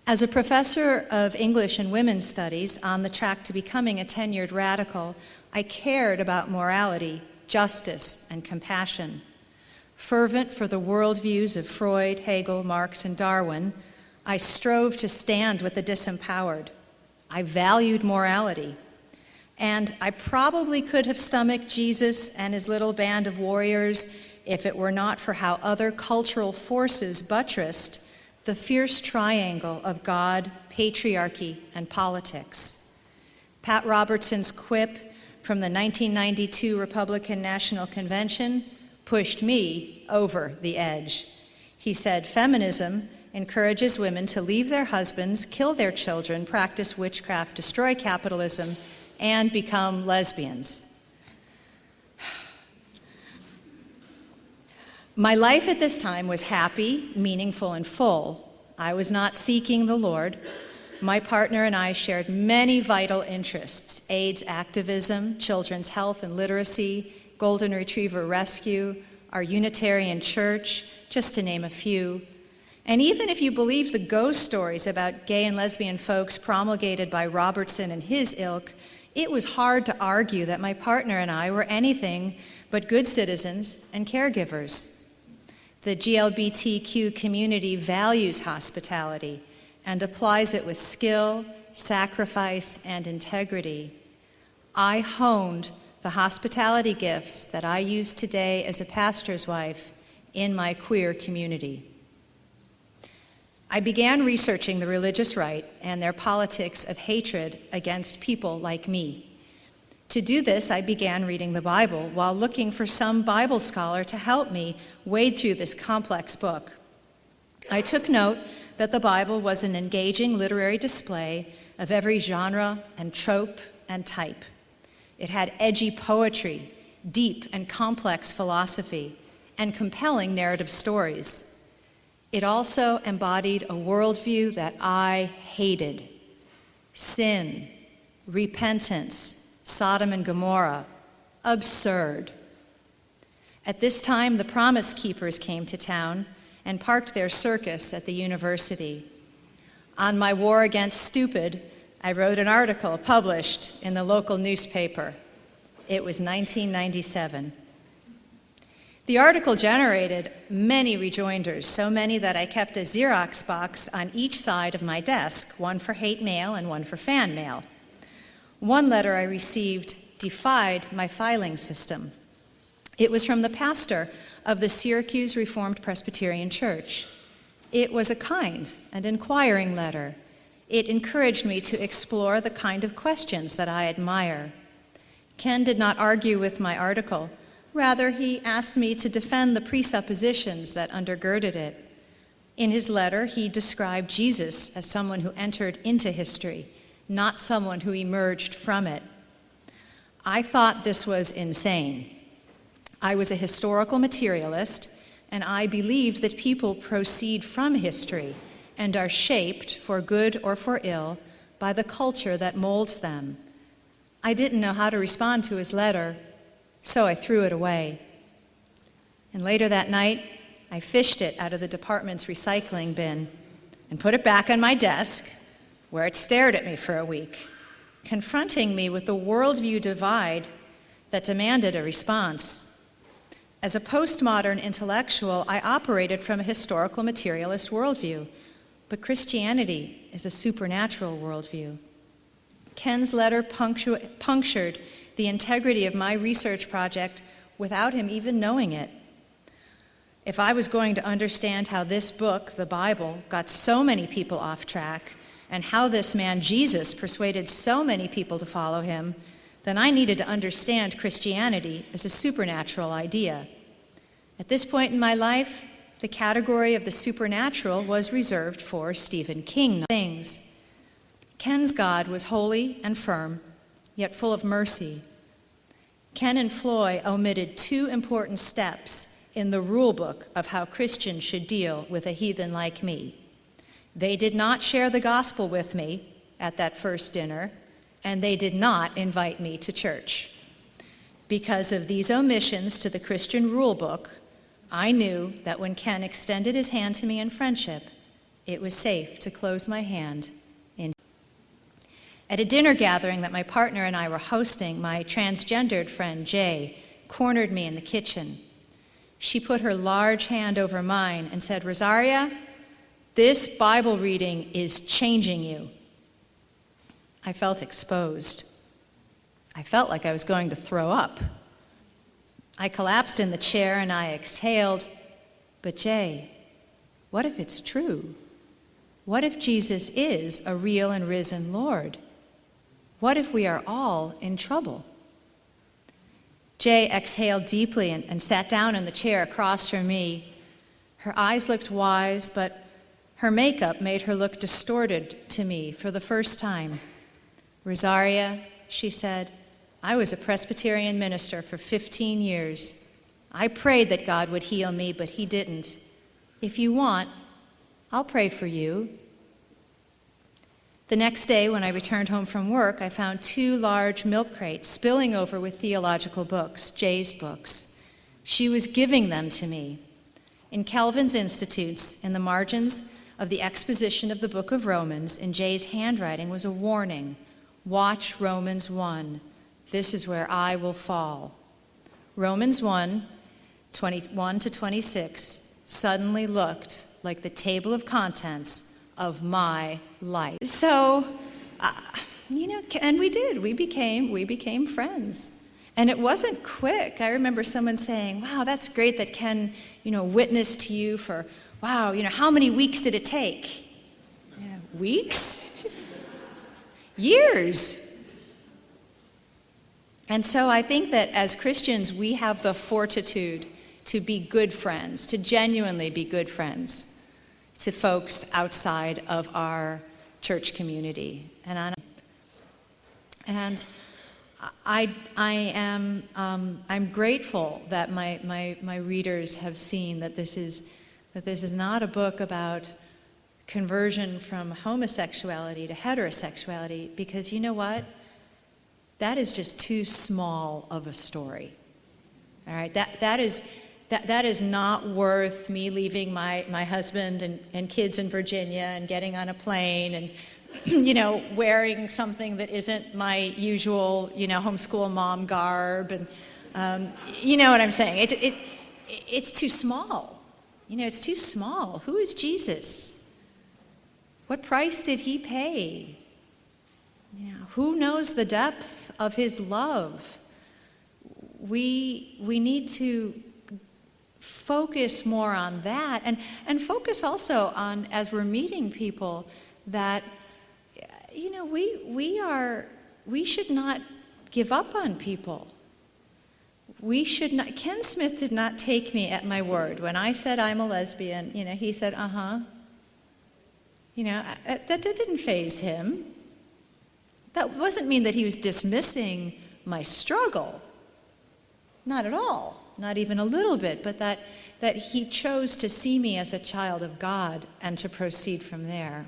As a professor of English and women's studies on the track to becoming a tenured radical, I cared about morality, justice, and compassion. Fervent for the worldviews of Freud, Hegel, Marx, and Darwin, I strove to stand with the disempowered. I valued morality. And I probably could have stomached Jesus and his little band of warriors if it were not for how other cultural forces buttressed the fierce triangle of God, patriarchy, and politics. Pat Robertson's quip from the 1992 Republican National Convention pushed me over the edge. He said, "Feminism encourages women to leave their husbands, kill their children, practice witchcraft, destroy capitalism, and become lesbians." My life at this time was happy, meaningful, and full. I was not seeking the Lord. My partner and I shared many vital interests: AIDS activism, children's health and literacy, golden retriever rescue, our Unitarian church, just to name a few. And even if you believe the ghost stories about gay and lesbian folks promulgated by Robertson and his ilk, it was hard to argue that my partner and I were anything but good citizens and caregivers. The GLBTQ community values hospitality and applies it with skill, sacrifice, and integrity. I honed the hospitality gifts that I use today as a pastor's wife in my queer community. I began researching the religious right and their politics of hatred against people like me. To do this, I began reading the Bible while looking for some Bible scholar to help me wade through this complex book. I took note that the Bible was an engaging literary display of every genre and trope and type. It had edgy poetry, deep and complex philosophy, and compelling narrative stories. It also embodied a worldview that I hated: sin, repentance, Sodom and Gomorrah, absurd. At this time, the Promise Keepers came to town and parked their circus at the university. On my war against stupid, I wrote an article published in the local newspaper. It was 1997. The article generated many rejoinders, so many that I kept a Xerox box on each side of my desk, one for hate mail and one for fan mail. One letter I received defied my filing system. It was from the pastor of the Syracuse Reformed Presbyterian Church. It was a kind and inquiring letter. It encouraged me to explore the kind of questions that I admire. Ken did not argue with my article. Rather, he asked me to defend the presuppositions that undergirded it. In his letter, he described Jesus as someone who entered into history, not someone who emerged from it. I thought this was insane. I was a historical materialist, and I believed that people proceed from history and are shaped, for good or for ill, by the culture that molds them. I didn't know how to respond to his letter, so I threw it away. And later that night, I fished it out of the department's recycling bin and put it back on my desk, where it stared at me for a week, confronting me with the worldview divide that demanded a response. As a postmodern intellectual, I operated from a historical materialist worldview, but Christianity is a supernatural worldview. Ken's letter punctured the integrity of my research project without him even knowing it. If I was going to understand how this book, the Bible, got so many people off track, and how this man, Jesus, persuaded so many people to follow him, then I needed to understand Christianity as a supernatural idea. At this point in my life, the category of the supernatural was reserved for Stephen King things. Ken's God was holy and firm, yet full of mercy. Ken and Floy omitted two important steps in the rule book of how Christians should deal with a heathen like me. They did not share the gospel with me at that first dinner, and they did not invite me to church. Because of these omissions to the Christian rule book, I knew that when Ken extended his hand to me in friendship, it was safe to close my hand in. At a dinner gathering that my partner and I were hosting, my transgendered friend Jay cornered me in the kitchen. She put her large hand over mine and said, "Rosaria, this Bible reading is changing you." I felt exposed. I felt like I was going to throw up. I collapsed in the chair and I exhaled. But Jay, what if it's true? What if Jesus is a real and risen Lord? What if we are all in trouble? Jay exhaled deeply and sat down in the chair across from me. Her eyes looked wise, but her makeup made her look distorted to me for the first time. "Rosaria," she said, "I was a Presbyterian minister for 15 years. I prayed that God would heal me, but he didn't. If you want, I'll pray for you." The next day, when I returned home from work, I found 2 large milk crates spilling over with theological books, Jay's books. She was giving them to me. In Calvin's Institutes, in the margins of the exposition of the book of Romans, in Jay's handwriting was a warning: "Watch Romans 1. This is where I will fall." Romans 1, 21 to 26 suddenly looked like the table of contents of my life. So, and we did. We became friends. And it wasn't quick. I remember someone saying, "Wow, that's great that Ken, witnessed to you for, wow, how many weeks did it take?" Yeah, weeks? Years. And so I think that as Christians, we have the fortitude to be good friends, to genuinely be good friends to folks outside of our church community. And I'm grateful that my readers have seen that this is not a book about conversion from homosexuality to heterosexuality, because you know what? That is just too small of a story. All right, that is not worth me leaving my husband and kids in Virginia and getting on a plane and wearing something that isn't my usual homeschool mom garb, and you know what I'm saying. It's too small. It's too small. Who is Jesus? What price did he pay? Who knows the depth of his love? We need to focus more on that, and focus also on, as we're meeting people, that we should not give up on people. We should not. Ken Smith did not take me at my word when I said I'm a lesbian. He said, "Uh-huh." That didn't faze him. That wasn't mean that he was dismissing my struggle. Not at all. Not even a little bit. But that he chose to see me as a child of God and to proceed from there.